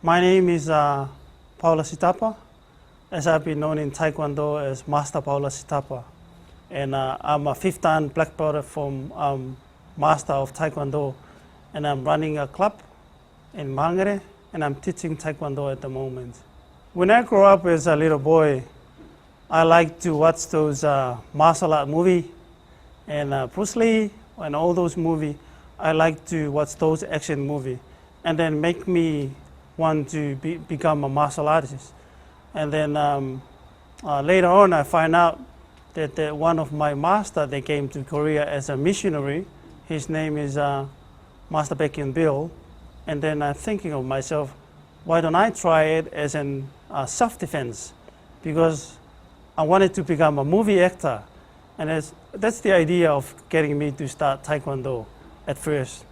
My name is Paula Sitapa, as I've been known in Taekwondo as Master Paula Sitapa. And I'm a 5th dan black belt from Master of Taekwondo. And I'm running a club in Mangere, and I'm teaching Taekwondo at the moment. When I grew up as a little boy, I liked to watch those martial art movies and Bruce Lee and all those movies. I like to watch those action movies, and then make me want to become a martial artist. And then later on, I find out that one of my master, they came to Korea as a missionary. His name is Master Baekhyun Bill. And then I'm thinking of myself, why don't I try it as a self-defense? Because I wanted to become a movie actor. And that's the idea of getting me to start Taekwondo at first.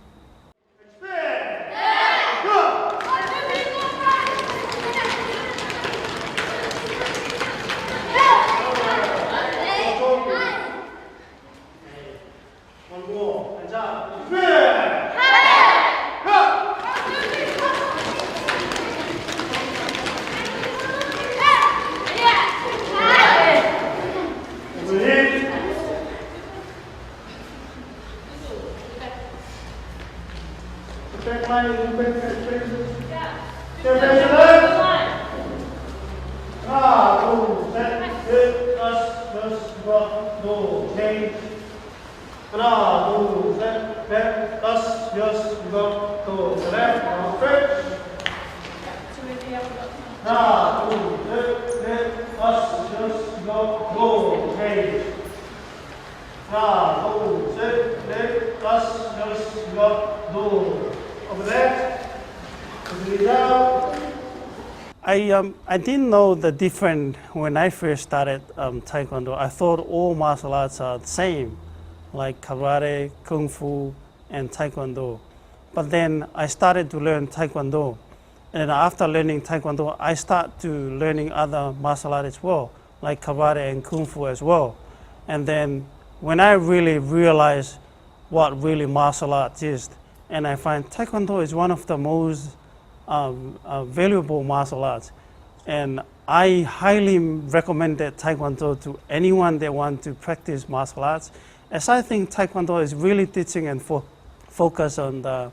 I didn't know the difference when I first started Taekwondo. I thought all martial arts are the same, like karate, kung fu, and Taekwondo. But then I started to learn Taekwondo. And then after learning Taekwondo, I started to learning other martial arts as well, like karate and kung fu as well. And then when I really realized what really martial arts is, and I find Taekwondo is one of the most valuable martial arts. And I highly recommend Taekwondo to anyone that wants to practice martial arts, as I think Taekwondo is really teaching and focus on the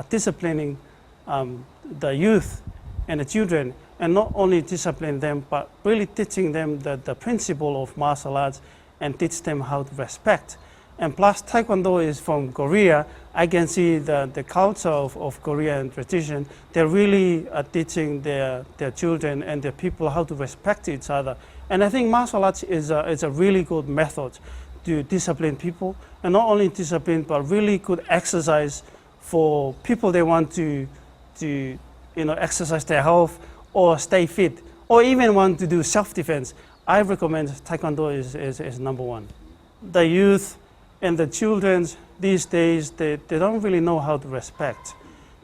disciplining the youth and the children, and not only discipline them, but really teaching them the principle of martial arts and teach them how to respect. And plus, Taekwondo is from Korea. I can see the culture of Korean tradition. They're really teaching their children and their people how to respect each other. And I think martial arts is a really good method to discipline people. And not only discipline, but really good exercise for people that want to exercise their health or stay fit, or even want to do self-defense. I recommend Taekwondo is number one. The youth and the children these days, they don't really know how to respect.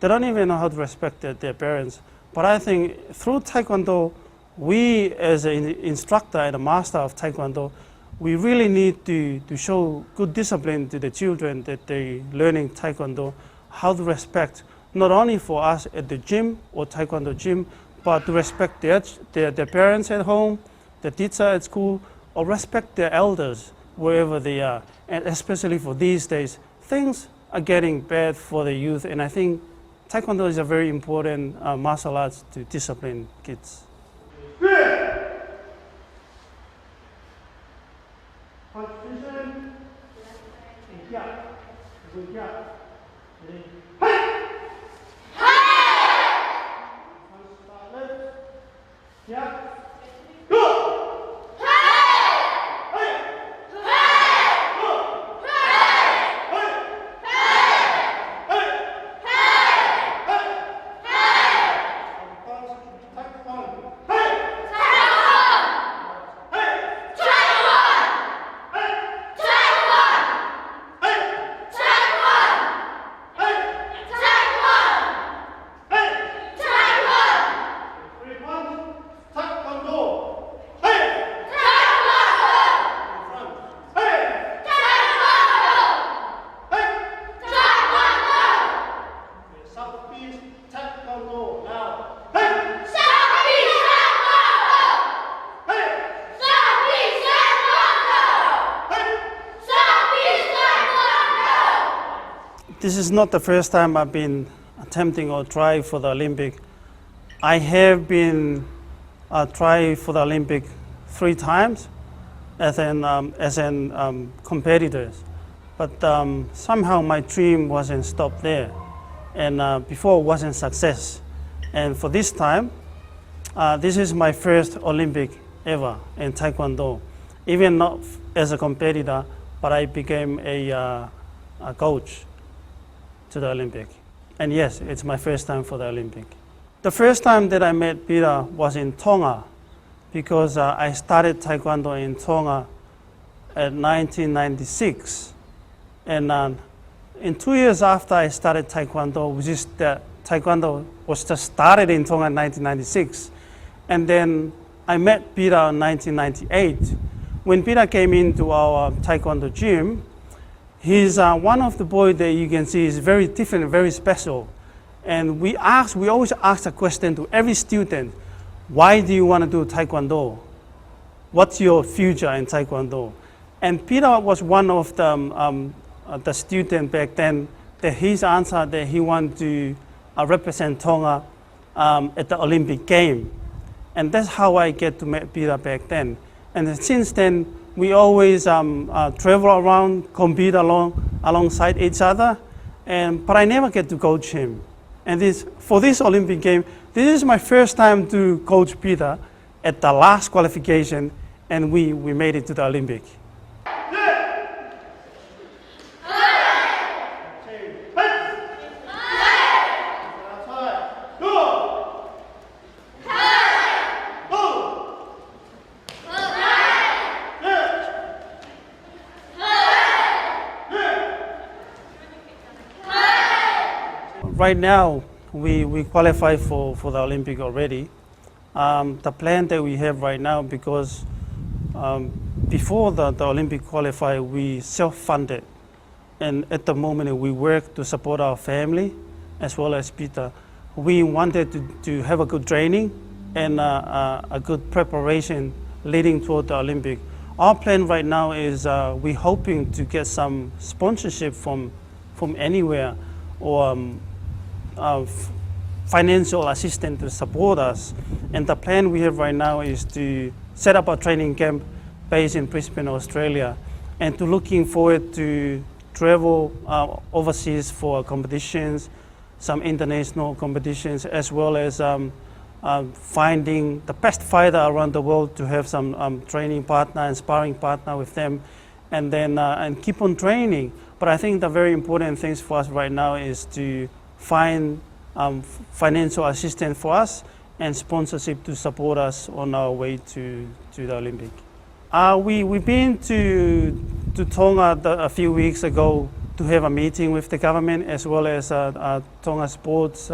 They don't even know how to respect their parents. But I think through Taekwondo, we as an instructor and a master of Taekwondo, we really need to show good discipline to the children that they're learning Taekwondo, how to respect, not only for us at the gym or Taekwondo gym, but to respect their parents at home, the teacher at school, or respect their elders wherever they are. And especially for these days, things are getting bad for the youth, and I think Taekwondo is a very important martial arts to discipline kids. this is not the first time I've been attempting or trying for the Olympic. I have been trying for the Olympic 3 times as an competitor, but somehow my dream wasn't stopped there, and before wasn't success. And for this time, this is my first Olympic ever in Taekwondo, even not as a competitor, but I became a coach to the Olympic. And yes, it's my first time for the Olympic. The first time that I met Peter was in Tonga, because I started Taekwondo in Tonga at 1996. And in 2 years after I started Taekwondo, which is that Taekwondo was just started in Tonga in 1996. And then I met Peter in 1998. When Peter came into our Taekwondo gym, he's one of the boys that you can see is very different, very special. And we always ask a question to every student, why do you want to do Taekwondo? What's your future in Taekwondo? And Peter was one of the students back then that his answer that he wanted to represent Tonga at the Olympic game. And that's how I get to meet Peter back then. And since then, we always travel around, compete alongside each other, but I never get to coach him. And for this Olympic game, this is my first time to coach Peter at the last qualification, and we made it to the Olympic. Right now, we qualify for the Olympic already. The plan that we have right now, because before the Olympic qualify, we self-funded. And at the moment, we work to support our family as well as Peter. We wanted to have a good training and a good preparation leading toward the Olympic. Our plan right now is we're hoping to get some sponsorship from anywhere, or financial assistance to support us. And the plan we have right now is to set up a training camp based in Brisbane, Australia, and to looking forward to travel overseas for competitions, some international competitions, as well as finding the best fighter around the world to have some training partner and sparring partner with them, and then and keep on training. But I think the very important things for us right now is to find financial assistance for us and sponsorship to support us on our way to the Olympic. We've been to Tonga a few weeks ago to have a meeting with the government as well as Tonga Sports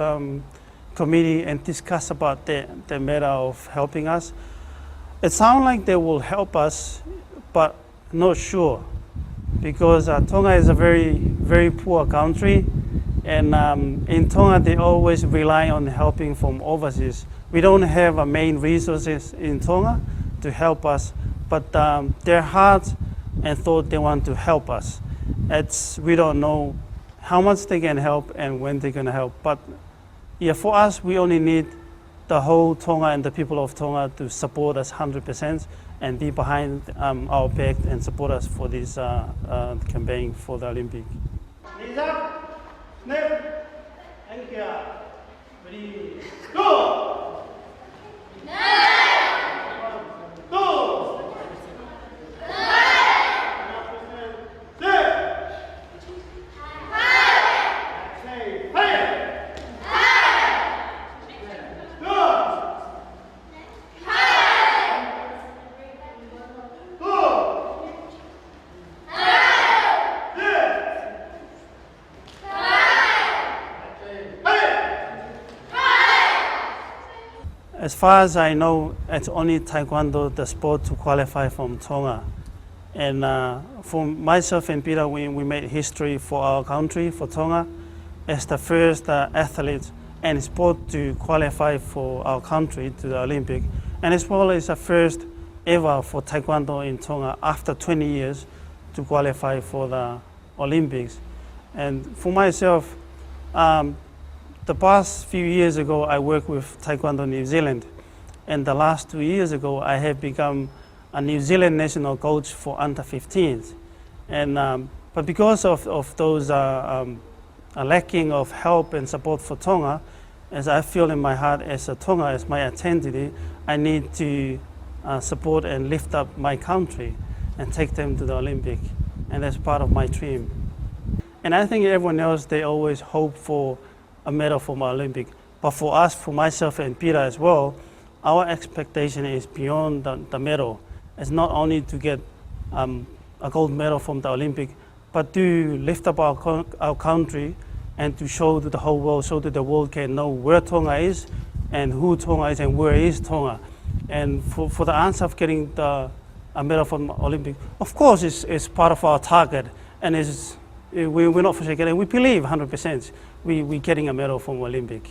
Committee and discuss about the matter of helping us. It sounds like they will help us, but not sure, because Tonga is a very, very poor country. And in Tonga, they always rely on helping from overseas. We don't have main resources in Tonga to help us, but their heart and thought they want to help us. We don't know how much they can help and when they're going to help. But yeah, for us, we only need the whole Tonga and the people of Tonga to support us 100% and be behind our back and support us for this campaign for the Olympic. Snap, and ready, go! Go! As far as I know, it's only Taekwondo, the sport, to qualify from Tonga. And for myself and Peter, we made history for our country, for Tonga, as the first athlete and sport to qualify for our country to the Olympic. And as well as the first ever for Taekwondo in Tonga after 20 years to qualify for the Olympics. And for myself, the past few years ago, I worked with Taekwondo New Zealand. And the last 2 years ago, I have become a New Zealand national coach for under 15s. And, but because of those lacking of help and support for Tonga, as I feel in my heart as a Tonga, as my identity, I need to support and lift up my country and take them to the Olympic. And that's part of my dream. And I think everyone else, they always hope for a medal for my Olympic. But for us, for myself and Peter as well, our expectation is beyond the medal. It's not only to get a gold medal from the Olympic, but to lift up our country and to show to the whole world, so that the world can know where Tonga is and who Tonga is and where is Tonga. And for the answer of getting a medal from the Olympic, of course, it's part of our target, and we're not forgetting. We believe 100% we're getting a medal from Olympic.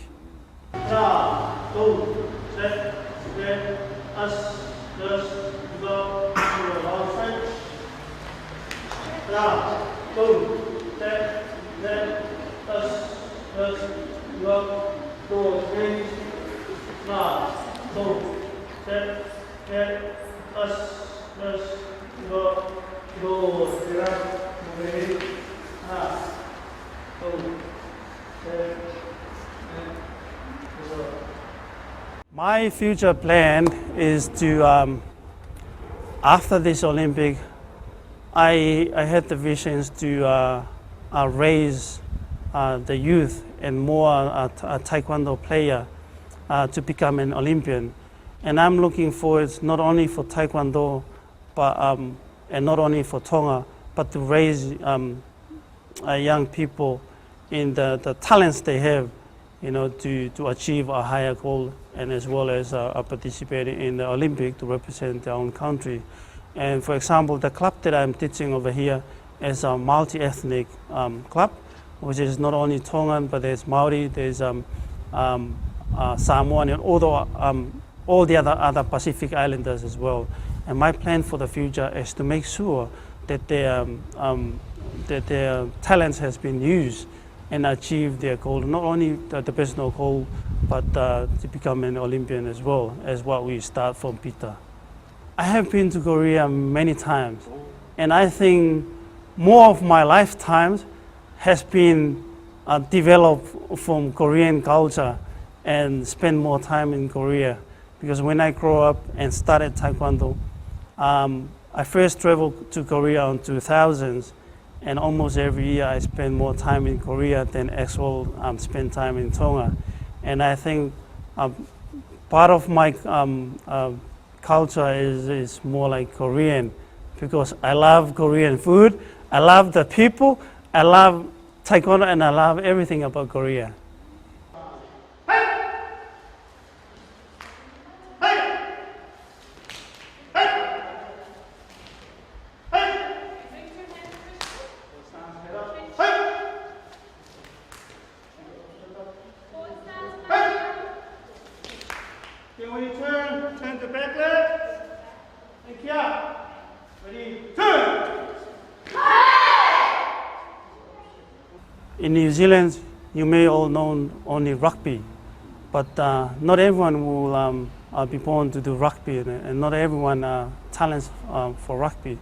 My future plan is to, after this Olympic, I had the visions to raise the youth and more a Taekwondo player to become an Olympian. And I'm looking forward not only for Taekwondo, but, and not only for Tonga, but to raise young people in the talents they have, to achieve a higher goal, and as well as participating in the Olympic to represent their own country. And for example, the club that I'm teaching over here is a multi-ethnic club, which is not only Tongan, but there's Maori, there's Samoan, and all the other Pacific Islanders as well. And my plan for the future is to make sure that their talents has been used and achieve their goal, not only the personal goal, but to become an Olympian as well, as what we start from Peter. I have been to Korea many times, and I think more of my lifetime has been developed from Korean culture and spend more time in Korea. Because when I grew up and started Taekwondo, I first traveled to Korea in 2000s, and almost every year I spend more time in Korea than actual spend time in Tonga. And I think part of my culture is more like Korean, because I love Korean food, I love the people, I love Taekwondo, and I love everything about Korea. When you turn to back leg, and kia. Ready, turn! In New Zealand, you may all know only rugby, but not everyone will be born to do rugby, and not everyone talents for rugby.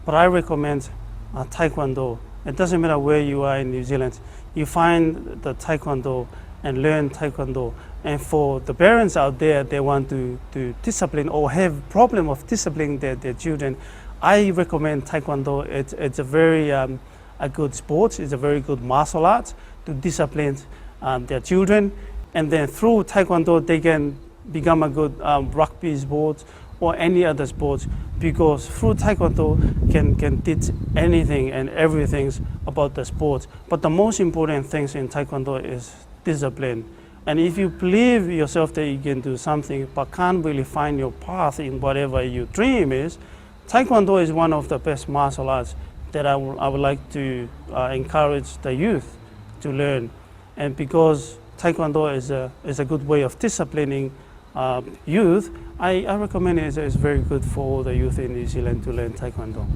But I recommend Taekwondo. It doesn't matter where you are in New Zealand, you find the Taekwondo and learn Taekwondo. And for the parents out there, they want to discipline or have problem of disciplining their children, I recommend Taekwondo. It's a very a good sport. It's a very good martial art to discipline their children. And then through Taekwondo, they can become a good rugby sport or any other sport, because through Taekwondo can teach anything and everything about the sport. But the most important things in Taekwondo is discipline. And if you believe yourself that you can do something but can't really find your path in whatever your dream is, Taekwondo is one of the best martial arts that I would like to encourage the youth to learn. And because Taekwondo is a good way of disciplining youth, I recommend it's very good for all the youth in New Zealand to learn Taekwondo.